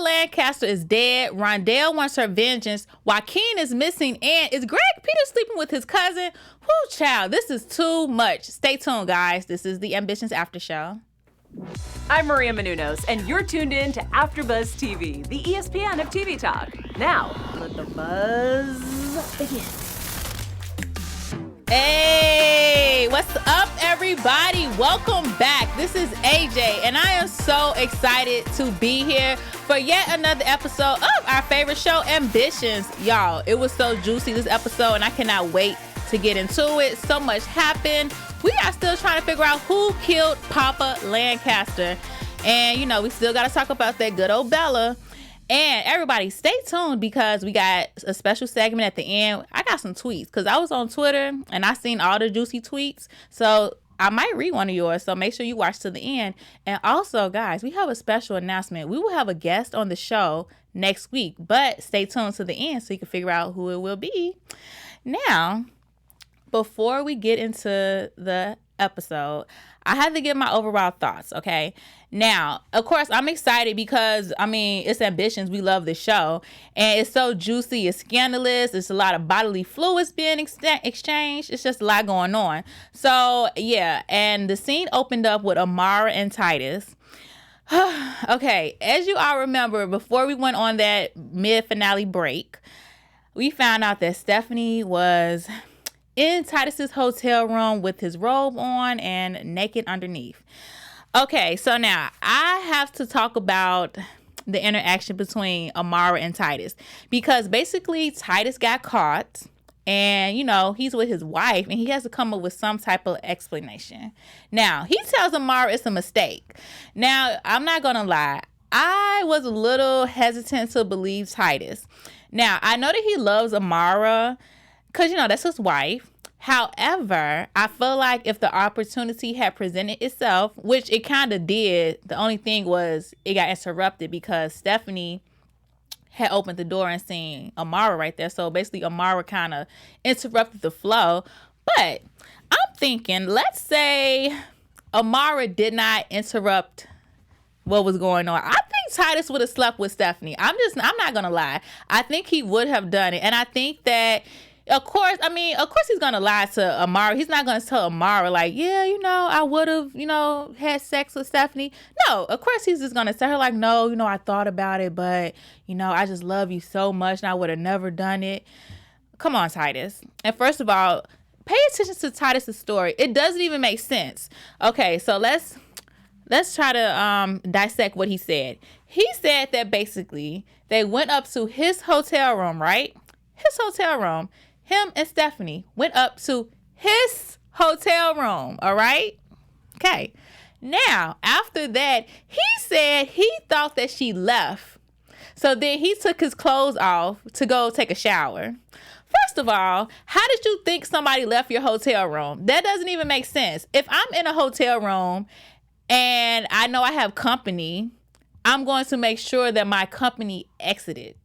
Lancaster is dead. Rondell wants her vengeance. Joaqin is missing. And is Greg Peters sleeping with his cousin? Whoo, child, this is too much. Stay tuned, guys. This is the Ambitions After Show. I'm Maria Menounos, and you're tuned in to AfterBuzz TV, the ESPN of TV talk. Now, let the buzz begin. Hey, what's up, everybody? Welcome back. This is AJ, and I am so excited to be here for yet another episode of our favorite show, Ambitions. Y'all, it was so juicy this episode, and I cannot wait to get into it. So much happened. We are still trying to figure out who killed Papa Lancaster. And, you know, we still got to talk about that good old Bella. And everybody, stay tuned because we got a special segment at the end. I got some tweets because I was on Twitter and I seen all the juicy tweets. So I might read one of yours. So make sure you watch to the end. And also, guys, we have a special announcement. We will have a guest on the show next week. But stay tuned to the end so you can figure out who it will be. Now, before we get into the episode, I had to give my overall thoughts, okay? Now, of course, I'm excited because, I mean, it's Ambitions. We love the show. And it's so juicy. It's scandalous. It's a lot of bodily fluids being exchanged. It's just a lot going on. So, yeah. And the scene opened up with Amara and Titus. Okay. As you all remember, before we went on that mid-finale break, we found out that Stephanie was in Titus's hotel room with his robe on and naked underneath. Okay, so now I have to talk about the interaction between Amara and Titus because basically Titus got caught and, you know, he's with his wife and he has to come up with some type of explanation. Now, he tells Amara it's a mistake. Now, I'm not going to lie. I was a little hesitant to believe Titus. Now, I know that he loves Amara because, you know, that's his wife. However, I feel like if the opportunity had presented itself, which it kind of did, the only thing was it got interrupted because Stephanie had opened the door and seen Amara right there. So basically, Amara kind of interrupted the flow. But I'm thinking, let's say Amara did not interrupt what was going on. I think Titus would have slept with Stephanie. I'm not going to lie. I think he would have done it. And I think that Of course, he's going to lie to Amara. He's not going to tell Amara, like, yeah, you know, I would have, you know, had sex with Stephanie. No, of course, he's just going to tell her, like, no, you know, I thought about it, but, you know, I just love you so much, and I would have never done it. Come on, Titus. And first of all, pay attention to Titus's story. It doesn't even make sense. Okay, so let's try to dissect what he said. He said that basically they went up to his hotel room, right? His hotel room. Him and Stephanie went up to his hotel room, all right? Okay. Now, after that, he said he thought that she left. So then he took his clothes off to go take a shower. First of all, how did you think somebody left your hotel room? That doesn't even make sense. If I'm in a hotel room and I know I have company, I'm going to make sure that my company exited.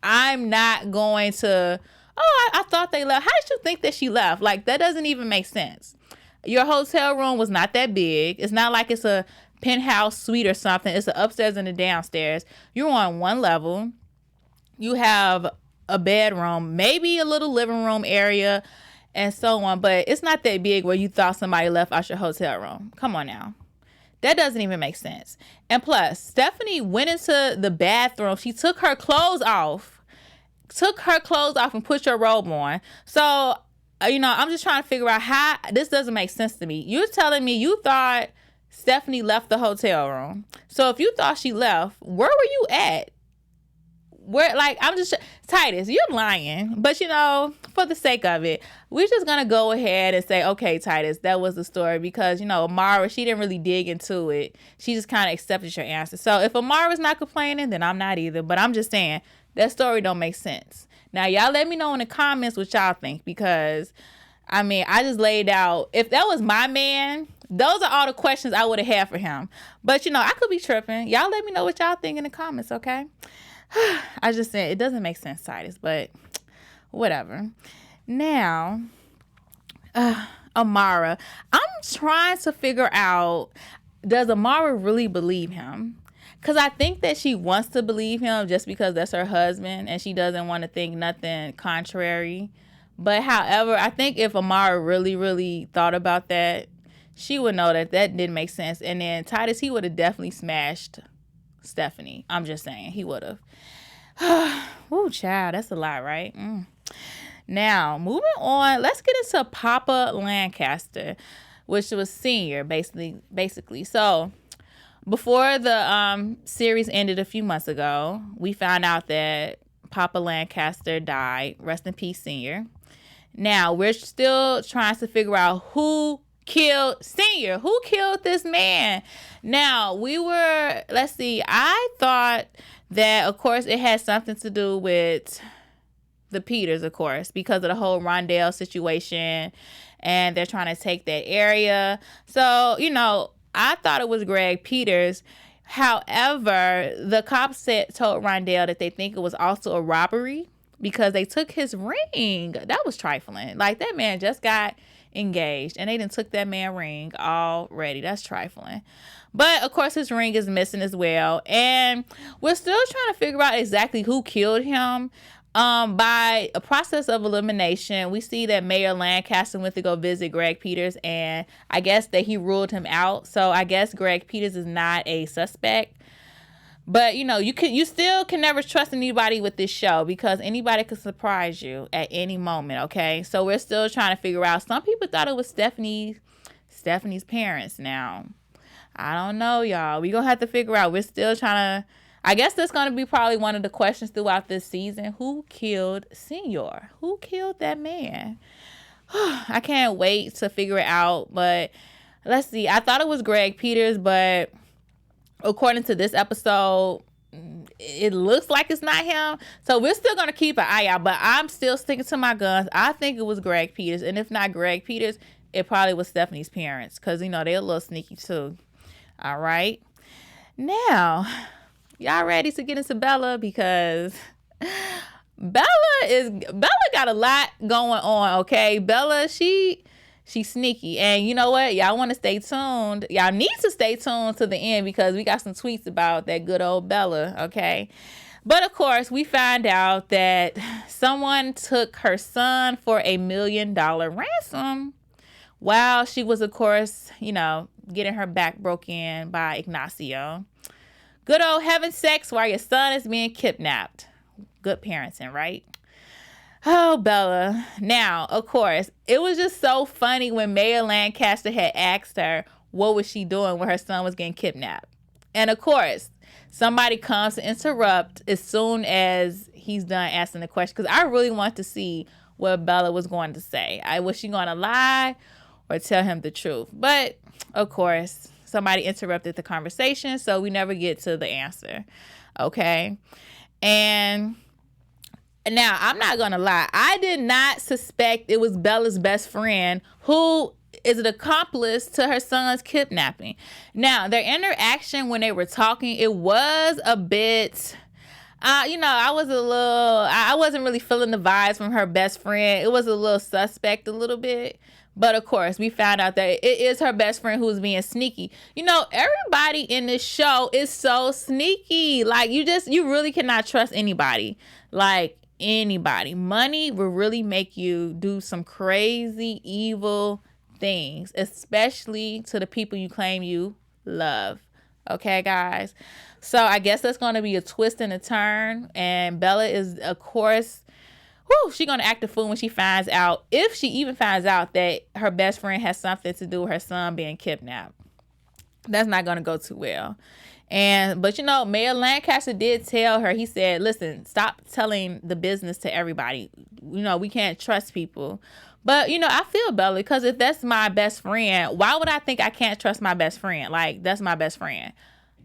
I'm not going to, I thought they left. How did you think that she left? Like, that doesn't even make sense. Your hotel room was not that big. It's not like it's a penthouse suite or something. It's the upstairs and the downstairs. You're on one level. You have a bedroom, maybe a little living room area, and so on. But it's not that big where you thought somebody left out your hotel room. Come on now. That doesn't even make sense. And plus, Stephanie went into the bathroom. She took her clothes off and put your robe on. So, you know, I'm just trying to figure out how this doesn't make sense to me. You're telling me you thought Stephanie left the hotel room. So if you thought she left, where were you at? Titus, you're lying. But, you know, for the sake of it, we're just going to go ahead and say, okay, Titus, that was the story. Because, you know, Amara, she didn't really dig into it. She just kind of accepted your answer. So if Amara's not complaining, then I'm not either. But I'm just saying, that story don't make sense. Now, y'all let me know in the comments what y'all think. Because, I mean, I just laid out, if that was my man, those are all the questions I would have had for him. But, you know, I could be tripping. Y'all let me know what y'all think in the comments, okay? I just said it doesn't make sense, Titus, but whatever. Now, Amara, I'm trying to figure out, does Amara really believe him? because I think that she wants to believe him just because that's her husband and she doesn't want to think nothing contrary. But however, I think if Amara really, really thought about that, she would know that that didn't make sense. And then Titus, he would have definitely smashed Stephanie. I'm just saying, he would have. Ooh, child, that's a lot, right? Now, moving on, let's get into Papa Lancaster, which was senior, basically. So, before the series ended a few months ago, we found out that Papa Lancaster died. Rest in peace, senior. Now, we're still trying to figure out who killed senior. Who killed this man? Now, let's see, I thought that, of course, it had something to do with the Peters, of course, because of the whole Rondell situation, and they're trying to take that area. So, I thought it was Greg Peters. However, the cops told Rondell that they think it was also a robbery because they took his ring. That was trifling. Like, that man just got engaged and they done took that man ring already. That's trifling. But of course his ring is missing as well, and we're still trying to figure out exactly who killed him. By a process of elimination, we see that Mayor Lancaster went to go visit Greg Peters, and I guess that he ruled him out. So I guess Greg Peters is not a suspect. But you still can never trust anybody with this show because anybody could surprise you at any moment. Okay, so we're still trying to figure out. Some people thought it was Stephanie's parents. Now, I don't know, y'all. We gonna have to figure out. We're still trying to. I guess that's gonna be probably one of the questions throughout this season. Who killed Senior? Who killed that man? I can't wait to figure it out. But let's see. I thought it was Greg Peters, but according to this episode, it looks like it's not him. So we're still going to keep an eye out, but I'm still sticking to my guns. I think it was Greg Peters. And if not Greg Peters, it probably was Stephanie's parents because, they're a little sneaky too. All right. Now, y'all ready to get into Bella? Because Bella got a lot going on, okay? Bella, She's sneaky. And you know what? Y'all want to stay tuned. Y'all need to stay tuned to the end because we got some tweets about that good old Bella, okay? But of course, we find out that someone took her son for $1 million ransom while she was, of course, getting her back broken by Ignacio. Good old having sex while your son is being kidnapped. Good parenting, right? Oh, Bella. Now, of course, it was just so funny when Mayor Lancaster had asked her what was she doing when her son was getting kidnapped. And of course, somebody comes to interrupt as soon as he's done asking the question. Because I really want to see what Bella was going to say. Was she going to lie or tell him the truth? But, of course, somebody interrupted the conversation, so we never get to the answer. Okay? And now, I'm not going to lie. I did not suspect it was Bella's best friend who is an accomplice to her son's kidnapping. Now, their interaction when they were talking, it was a bit, I wasn't really feeling the vibes from her best friend. It was a little suspect a little bit. But of course, we found out that it is her best friend who's being sneaky. Everybody in this show is so sneaky. Like, you really cannot trust anybody. Like, anybody. Money will really make you do some crazy, evil things, especially to the people you claim you love. Okay, guys? So I guess that's going to be a twist and a turn. And Bella is, of course, she's going to act a fool when she finds out, if she even finds out that her best friend has something to do with her son being kidnapped. That's not going to go too well. But Mayor Lancaster did tell her, he said, listen, stop telling the business to everybody. We can't trust people. But, I feel Bella, because if that's my best friend, why would I think I can't trust my best friend? Like, that's my best friend.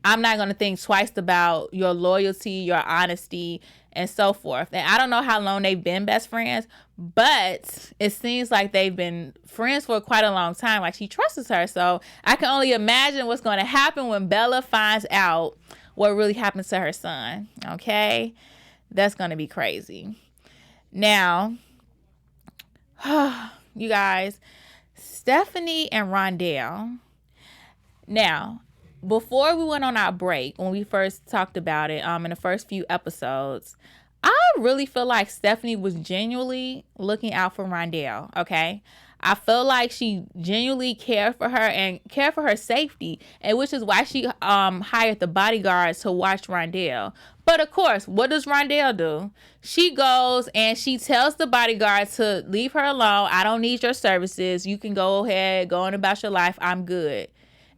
I'm not going to think twice about your loyalty, your honesty, and so forth. And I don't know how long they've been best friends, but it seems like they've been friends for quite a long time. Like, she trusts her. So I can only imagine what's going to happen when Bella finds out what really happened to her son. Okay? That's going to be crazy. Now, you guys, Stephanie and Rondell. Now, before we went on our break, when we first talked about it, in the first few episodes, I really feel like Stephanie was genuinely looking out for Rondell, okay? I feel like she genuinely cared for her and cared for her safety, and which is why she hired the bodyguards to watch Rondell. But of course, what does Rondell do? She goes and she tells the bodyguard to leave her alone. I don't need your services. You can go ahead, go on about your life. I'm good.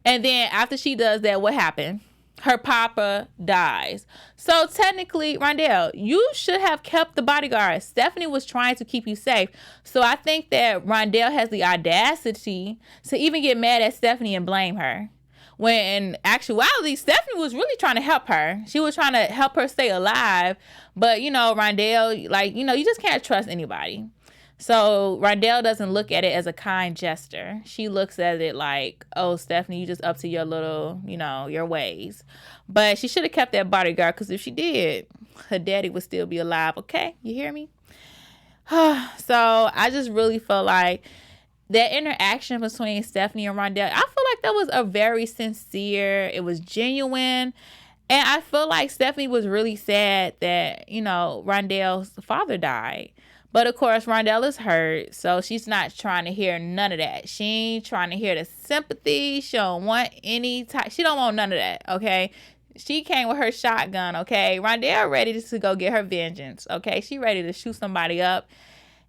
And then after she does that, what happened? Her papa dies. So technically, Rondell, you should have kept the bodyguard. Stephanie was trying to keep you safe. So I think that Rondell has the audacity to even get mad at Stephanie and blame her. When in actuality, Stephanie was really trying to help her. She was trying to help her stay alive. But, Rondell, you just can't trust anybody. So Rondell doesn't look at it as a kind gesture. She looks at it like, oh, Stephanie, you just up to your little, your ways. But she should have kept that bodyguard, because if she did, her daddy would still be alive. Okay? You hear me? So I just really feel like that interaction between Stephanie and Rondell, I feel like that was a very sincere, it was genuine. And I feel like Stephanie was really sad that, Rondell's father died. But of course, Rondell is hurt, so she's not trying to hear none of that. She ain't trying to hear the sympathy. She don't want she don't want none of that, okay? She came with her shotgun, okay? Rondell ready to go get her vengeance, okay? She ready to shoot somebody up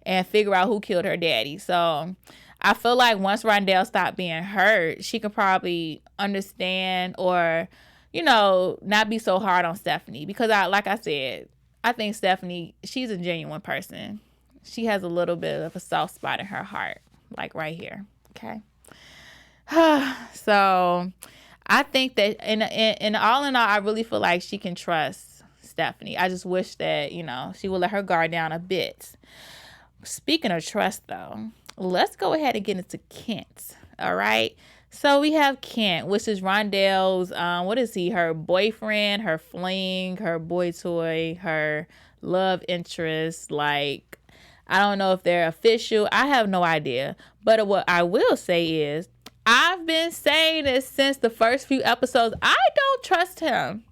and figure out who killed her daddy. So I feel like once Rondell stopped being hurt, she could probably understand or, not be so hard on Stephanie. Because like I said, I think Stephanie, she's a genuine person. She has a little bit of a soft spot in her heart, like right here, okay? So I think that in all, I really feel like she can trust Stephanie. I just wish that, she would let her guard down a bit. Speaking of trust, though, let's go ahead and get into Kent, all right? So we have Kent, which is Rondell's, what is he? Her boyfriend, her fling, her boy toy, her love interest. Like, I don't know if they're official. I have no idea. But what I will say is, I've been saying this since the first few episodes. I don't trust him.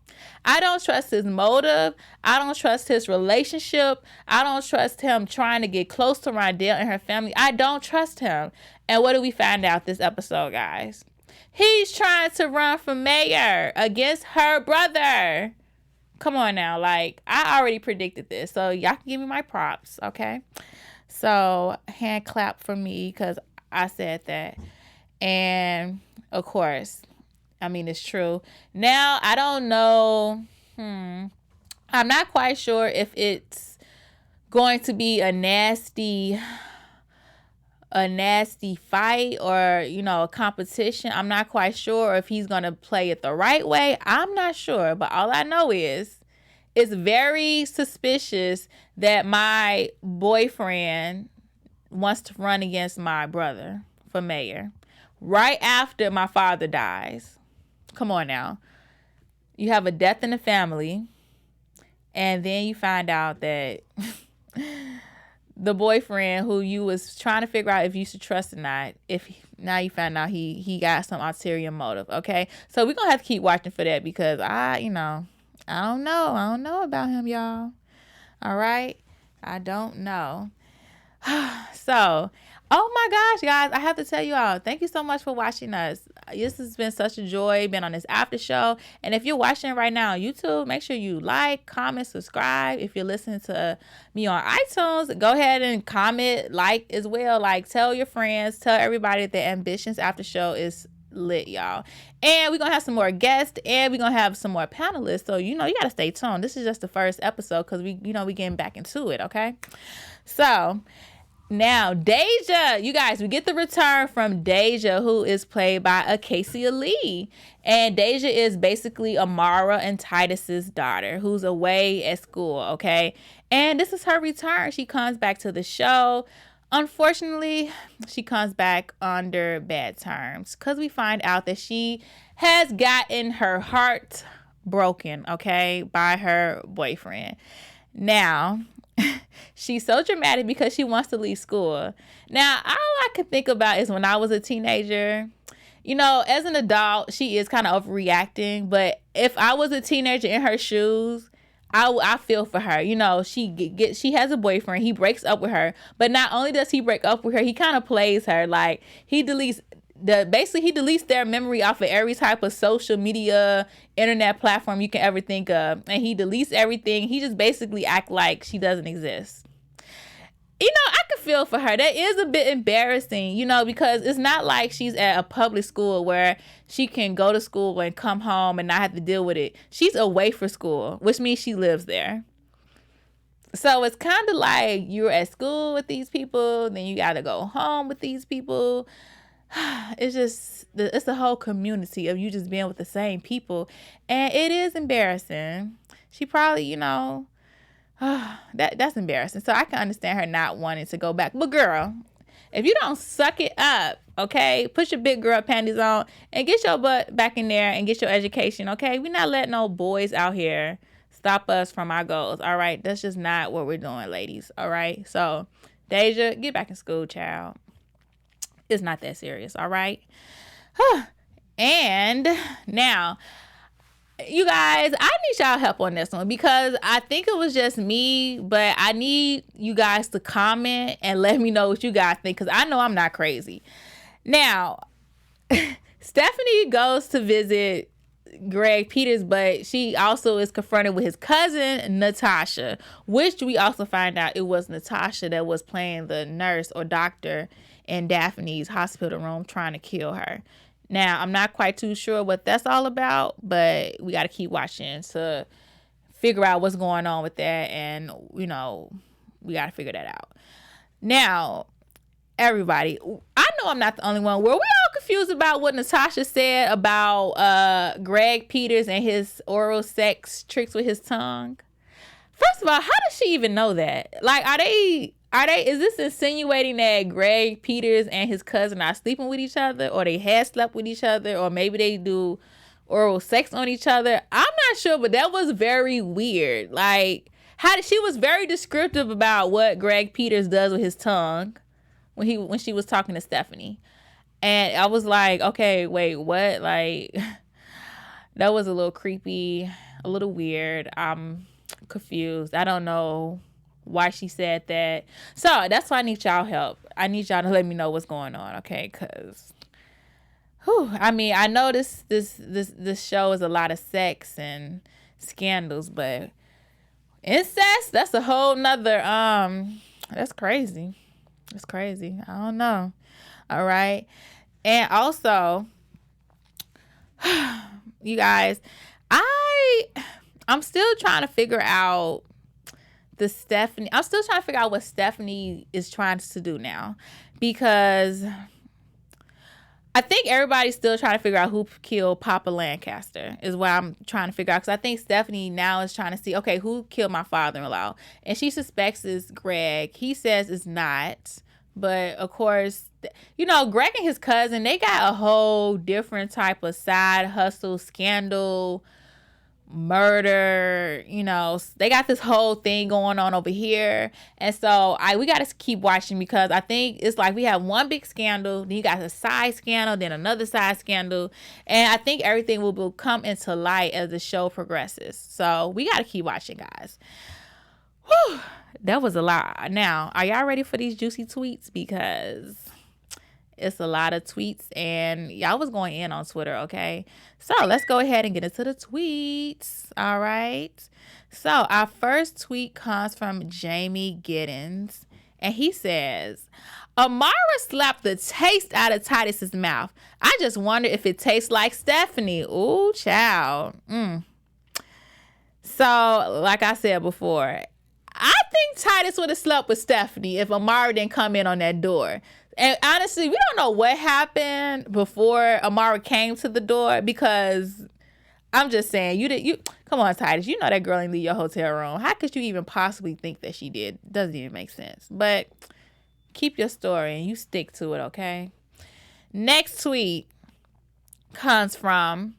I don't trust his motive. I don't trust his relationship. I don't trust him trying to get close to Rondell and her family. I don't trust him. And what do we find out this episode, guys? He's trying to run for mayor against her brother. Come on now. Like, I already predicted this. So y'all can give me my props, okay? So hand clap for me because I said that. And, of course, it's true. Now, I don't know. I'm not quite sure if it's going to be a nasty fight or, a competition. I'm not quite sure if he's going to play it the right way. I'm not sure. But all I know is it's very suspicious that my boyfriend wants to run against my brother for mayor right after my father dies. Come on now. You have a death in the family, and then you find out that the boyfriend who you was trying to figure out if you should trust or not, now you find out he got some ulterior motive, okay? So we're going to have to keep watching for that because I don't know. I don't know about him, y'all. All right? I don't know. So, oh my gosh, guys, I have to tell you all, thank you so much for watching us. This has been such a joy being on this after show. And if you're watching right now on YouTube, make sure you like, comment, subscribe. If you're listening to me on iTunes, go ahead and comment, like as well. Like, tell your friends, tell everybody that the Ambitions after show is lit, y'all. And we're gonna have some more guests, and we're gonna have some more panelists. So you gotta stay tuned. This is just the first episode because we getting back into it, okay? So now, Deja, you guys, we get the return from Deja, who is played by Acacia Lee. And Deja is basically Amara and Titus's daughter, who's away at school, okay? And this is her return. She comes back to the show. Unfortunately, she comes back under bad terms because we find out that she has gotten her heart broken, okay, by her boyfriend. Now, she's so dramatic because she wants to leave school. Now, all I can think about is when I was a teenager, you know, as an adult, she is kind of overreacting. But if I was a teenager in her shoes, I feel for her. You know, she has a boyfriend. He breaks up with her. But not only does he break up with her, he kind of plays her. Like, he deletes their memory off of every type of social media, internet platform you can ever think of. And he deletes everything. He just basically act like she doesn't exist. You know, I could feel for her. That is a bit embarrassing, you know, because it's not like she's at a public school where she can go to school and come home and not have to deal with it. She's away for school, which means she lives there. So it's kind of like you're at school with these people, then you got to go home with these people. It's a whole community of you just being with the same people. And it is embarrassing. She probably, you know, that's embarrassing. So I can understand her not wanting to go back. But girl, if you don't suck it up, okay, put your big girl panties on and get your butt back in there and get your education, okay? We're not letting no boys out here stop us from our goals, all right? That's just not what we're doing, ladies, all right? So, Deja, get back in school, child. It's not that serious, all right? And now, you guys, I need y'all help on this one because I think it was just me, but I need you guys to comment and let me know what you guys think because I know I'm not crazy. Now, Stephanie goes to visit Greg Peters, but she also is confronted with his cousin, Natasha, which we also find out it was Natasha that was playing the nurse or doctor in Daphne's hospital room trying to kill her. Now, I'm not quite too sure what that's all about, but we got to keep watching to figure out what's going on with that. And, you know, we got to figure that out. Now, everybody, I know I'm not the only one. Were we all confused about what Natasha said about Greg Peters and his oral sex tricks with his tongue? First of all, how does she even know that? Like, is this insinuating that Greg Peters and his cousin are sleeping with each other, or they had slept with each other, or maybe they do oral sex on each other? I'm not sure, but that was very weird. Like, she was very descriptive about what Greg Peters does with his tongue when she was talking to Stephanie. And I was like, okay, wait, what? Like, that was a little creepy, a little weird. I'm confused. I don't know why she said that. So that's why I need y'all help. I need y'all to let me know what's going on, okay? Because, I mean, I know this show is a lot of sex and scandals, but incest, that's a whole nother, that's crazy. It's crazy. I don't know. All right. And also, you guys, I'm still trying to figure out I'm still trying to figure out what Stephanie is trying to do now, because I think everybody's still trying to figure out who killed Papa Lancaster is what I'm trying to figure out. Because I think Stephanie now is trying to see, okay, who killed my father-in-law? And she suspects it's Greg. He says it's not. But, of course, you know, Greg and his cousin, they got a whole different type of side hustle, scandal, murder, you know, they got this whole thing going on over here. And so we got to keep watching, because I think it's like we have one big scandal, then you got a side scandal, then another side scandal, and I think everything will come into light as the show progresses. So we got to keep watching, guys. Whew, that was a lot. Now, are y'all ready for these juicy tweets? Because it's a lot of tweets, and y'all was going in on Twitter, okay? So let's go ahead and get into the tweets, all right? So our first tweet comes from Jamey Giddens, and he says, Amara slapped the taste out of Titus's mouth. I just wonder if it tastes like Stephanie. Ooh, child. So, like I said before, I think Titus would have slept with Stephanie if Amara didn't come in on that door. And honestly, we don't know what happened before Amara came to the door, because I'm just saying, you come on, Titus, you know that girl didn't leave your hotel room. How could you even possibly think that she did? Doesn't even make sense. But keep your story and you stick to it, okay? Next tweet comes from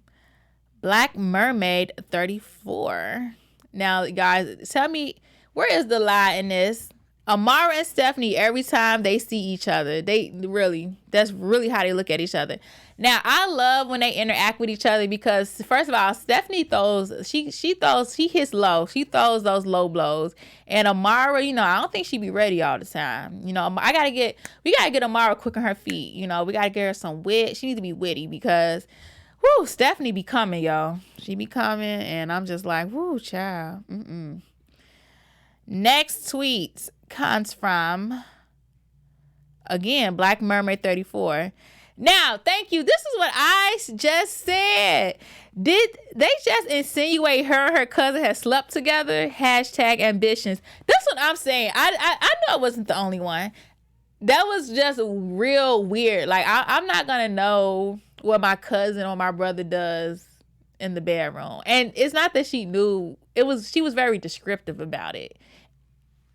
Black Mermaid 34. Now, guys, tell me, where is the lie in this? Amara and Stephanie, every time they see each other, that's really how they look at each other. Now, I love when they interact with each other because, first of all, Stephanie she hits low. She throws those low blows. And Amara, I don't think she be ready all the time. We gotta get Amara quick on her feet. We gotta get her some wit. She needs to be witty because, Stephanie be coming, y'all. She be coming, and I'm just like, child. Next tweet comes from, again, Black Mermaid 34. Now, thank you. This is what I just said. Did they just insinuate her and her cousin had slept together? #ambitions. That's what I'm saying. I know I wasn't the only one. That was just real weird. Like, I'm not going to know what my cousin or my brother does in the bedroom. And it's not that she knew. She was very descriptive about it.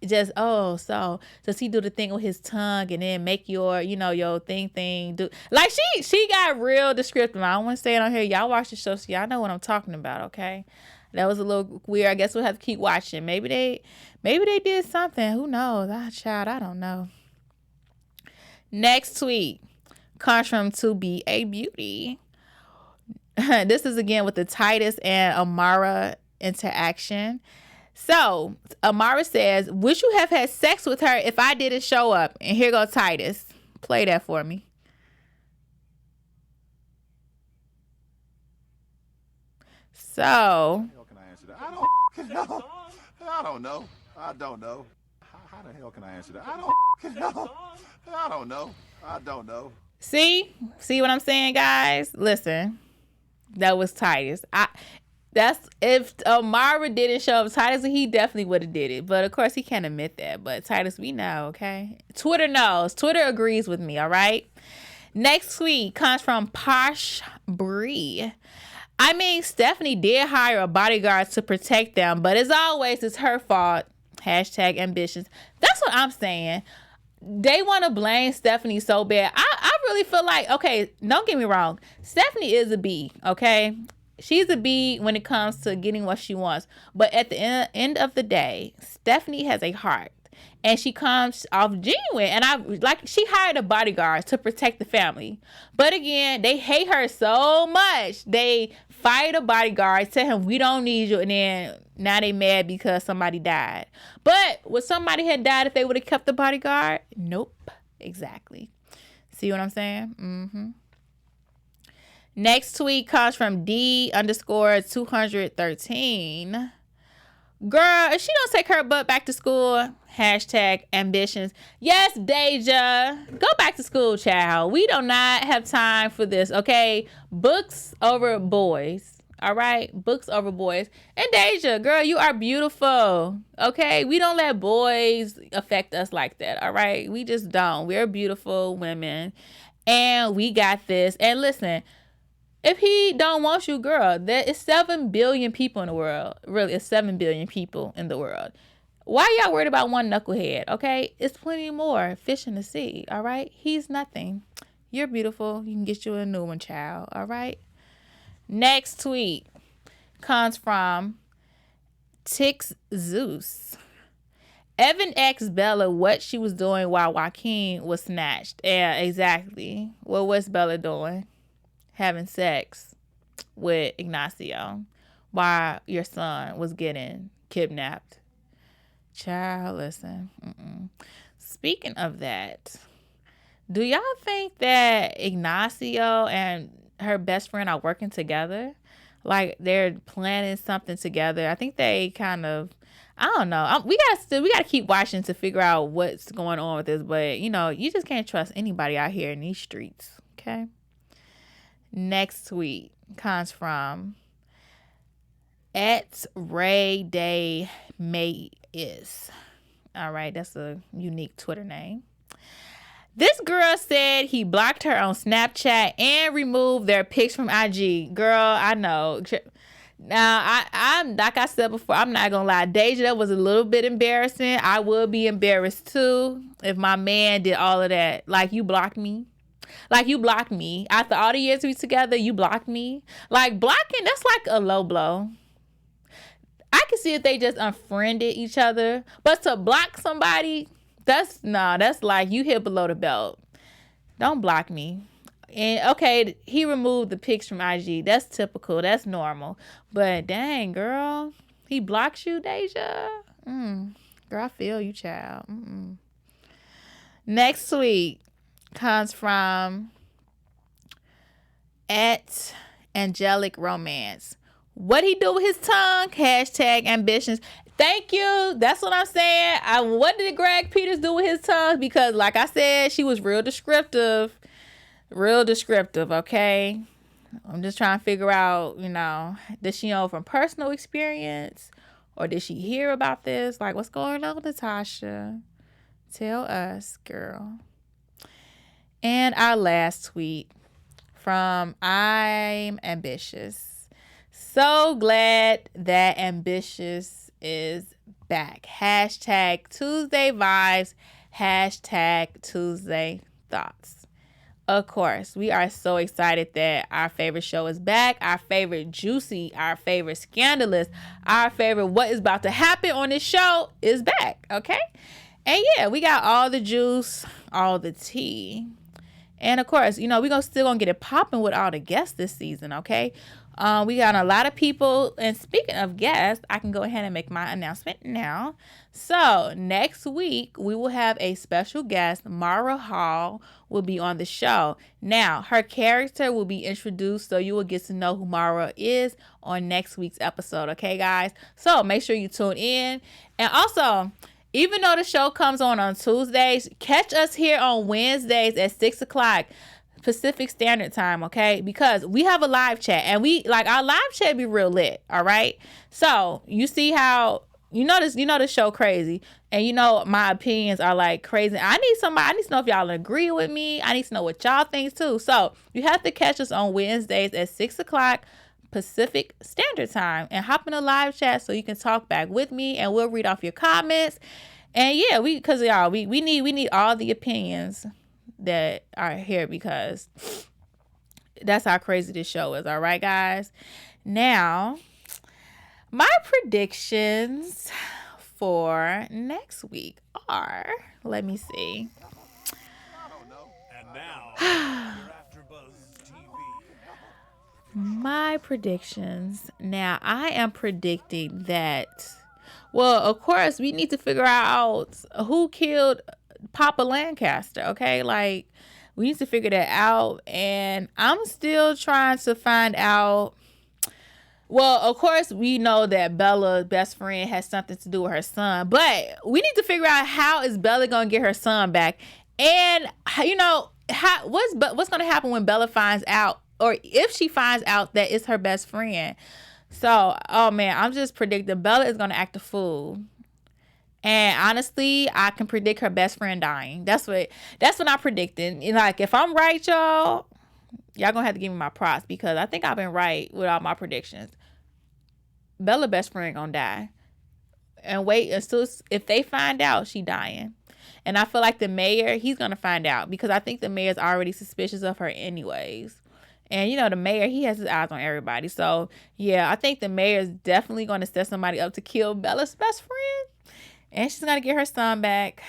Just, so does he do the thing with his tongue and then make your, your thing do, like, she got real descriptive. I don't want to say it on here. Y'all watch the show, so y'all know what I'm talking about. Okay, that was a little weird. I guess we'll have to keep watching. Maybe they did something. Who knows? Child, I don't know. Next tweet comes from To Be a Beauty. This is again with the Titus and Amara interaction. So, Amara says, would you have had sex with her if I didn't show up? And here goes Titus. Play that for me. So. How can I answer that? I don't know. I don't know. I don't know. How the hell can I answer that? I don't know. I don't know. I don't know. See what I'm saying, guys? Listen, that was Titus. If Amara didn't show up, Titus, he definitely would have did it. But of course, he can't admit that. But Titus, we know, okay? Twitter knows. Twitter agrees with me, all right? Next tweet comes from Posh Bree. I mean, Stephanie did hire a bodyguard to protect them, but as always, it's her fault. #ambitions. That's what I'm saying. They want to blame Stephanie so bad. I really feel like, okay, don't get me wrong. Stephanie is a B, okay? She's a B when it comes to getting what she wants. But at the end of the day, Stephanie has a heart. And she comes off genuine. And she hired a bodyguard to protect the family. But again, they hate her so much. They fired a bodyguard, tell him, we don't need you. And then now they mad because somebody died. But would somebody have died if they would have kept the bodyguard? Nope. Exactly. See what I'm saying? Next tweet comes from D_213. Girl, if she don't take her butt back to school, #ambitions. Yes, Deja, go back to school, child. We do not have time for this, okay? Books over boys, all right? Books over boys. And Deja, girl, you are beautiful, okay? We don't let boys affect us like that, all right? We just don't. We're beautiful women, and we got this. And listen, if he don't want you, girl, there is 7 billion people in the world. Really, it's 7 billion people in the world. Why y'all worried about one knucklehead, okay? It's plenty more fish in the sea, all right? He's nothing. You're beautiful. You can get you a new one, child, all right? Next tweet comes from Tix Zeus. Evan asked Bella what she was doing while Joaqin was snatched. Yeah, exactly. Well, what's Bella doing? Having sex with Ignacio while your son was getting kidnapped. Child, listen. Speaking of that, do y'all think that Ignacio and her best friend are working together? Like they're planning something together? I think they kind of, I don't know. We gotta keep watching to figure out what's going on with this. But you just can't trust anybody out here in these streets. Okay. Next tweet comes from @RayDayMayIs. All right, that's a unique Twitter name. This girl said he blocked her on Snapchat and removed their pics from IG. Girl, I know. Now, I'm like I said before, I'm not gonna lie. Deja, that was a little bit embarrassing. I would be embarrassed too if my man did all of that. Like, you blocked me. Like, you blocked me. After all the years we together, you blocked me. Like, blocking, that's like a low blow. I can see if they just unfriended each other. But to block somebody, That's like you hit below the belt. Don't block me. And okay, he removed the pics from IG. That's typical. That's normal. But dang, girl, he blocks you, Deja. Girl, I feel you, child. Next tweet comes from @Angelic Romance. What he do with his tongue? #ambitions. Thank you. That's what I'm saying. What did Greg Peters do with his tongue? Because like I said, she was real descriptive. Real descriptive, okay? I'm just trying to figure out, does she know from personal experience? Or did she hear about this? Like, what's going on, Natasha? Tell us, girl. And our last tweet from I'm Ambitious. So glad that Ambitious is back. #Tuesday vibes. #Tuesday thoughts. Of course, we are so excited that our favorite show is back. Our favorite juicy, our favorite scandalous, our favorite what is about to happen on this show is back, okay? And yeah, we got all the juice, all the tea. And of course, we're still gonna get it popping with all the guests this season, okay? We got a lot of people. And speaking of guests, I can go ahead and make my announcement now. So next week, we will have a special guest. Mara Hall will be on the show. Now, her character will be introduced, so you will get to know who Mara is on next week's episode. Okay, guys? So make sure you tune in. And also, even though the show comes on Tuesdays, catch us here on Wednesdays at 6 o'clock. Pacific Standard Time, okay? Because we have a live chat, and our live chat be real lit, all right? So you see how the show crazy, and my opinions are like crazy. I need to know if y'all agree with me. I need to know what y'all think too. So you have to catch us on Wednesdays at 6 o'clock Pacific Standard Time and hop in a live chat so you can talk back with me, and we'll read off your comments. And yeah, we need all the opinions that are here, because that's how crazy this show is. All right, guys. Now, my predictions for next week are, let me see. And now, AfterBuzz TV. My predictions. Now, I am predicting that, well, of course, we need to figure out who killed Papa Lancaster, okay? Like, we need to figure that out, and I'm still trying to find out. Well, of course, we know that Bella's best friend has something to do with her son, but we need to figure out how is Bella gonna get her son back, and what's gonna happen when Bella finds out, or if she finds out that it's her best friend. So, oh man, I'm just predicting Bella is gonna act a fool. And honestly, I can predict her best friend dying. That's what I'm predicting. Like, if I'm right, y'all gonna have to give me my props, because I think I've been right with all my predictions. Bella's best friend gonna die. And wait until if they find out she dying. And I feel like the mayor, he's gonna find out, because I think the mayor's already suspicious of her anyways. And the mayor, he has his eyes on everybody. So yeah, I think the mayor is definitely gonna set somebody up to kill Bella's best friend. And she's going to get her son back.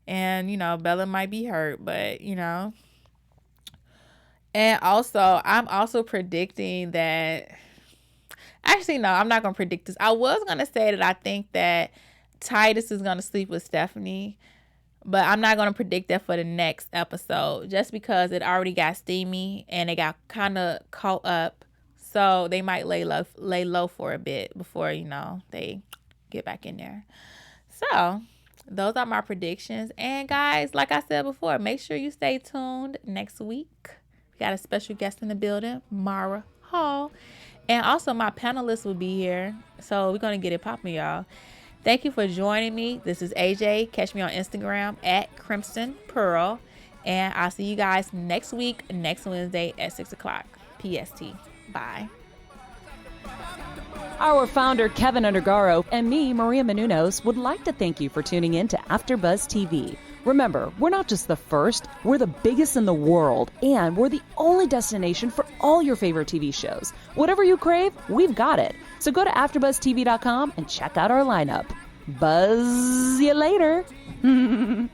And, Bella might be hurt, but, And also, I'm also predicting that... Actually, no, I'm not going to predict this. I was going to say that I think that Titus is going to sleep with Stephanie. But I'm not going to predict that for the next episode. Just because it already got steamy and they got kind of caught up. So they might lay low for a bit before, they... get back in there. So those are my predictions, and guys, like I said before, make sure you stay tuned next week. We got a special guest in the building, Mara Hall, and also my panelists will be here, so we're gonna get it popping, y'all. Thank you for joining me. This is AJ. Catch me on Instagram @Crimson Pearl, and I'll see you guys next week, next Wednesday at 6 o'clock PST. Bye. Our founder, Keven Undergaro, and me, Maria Menounos, would like to thank you for tuning in to AfterBuzz TV. Remember, we're not just the first, we're the biggest in the world, and we're the only destination for all your favorite TV shows. Whatever you crave, we've got it. So go to AfterBuzzTV.com and check out our lineup. Buzz you later. The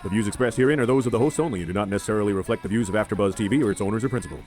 views expressed herein are those of the hosts only and do not necessarily reflect the views of AfterBuzz TV or its owners or principals.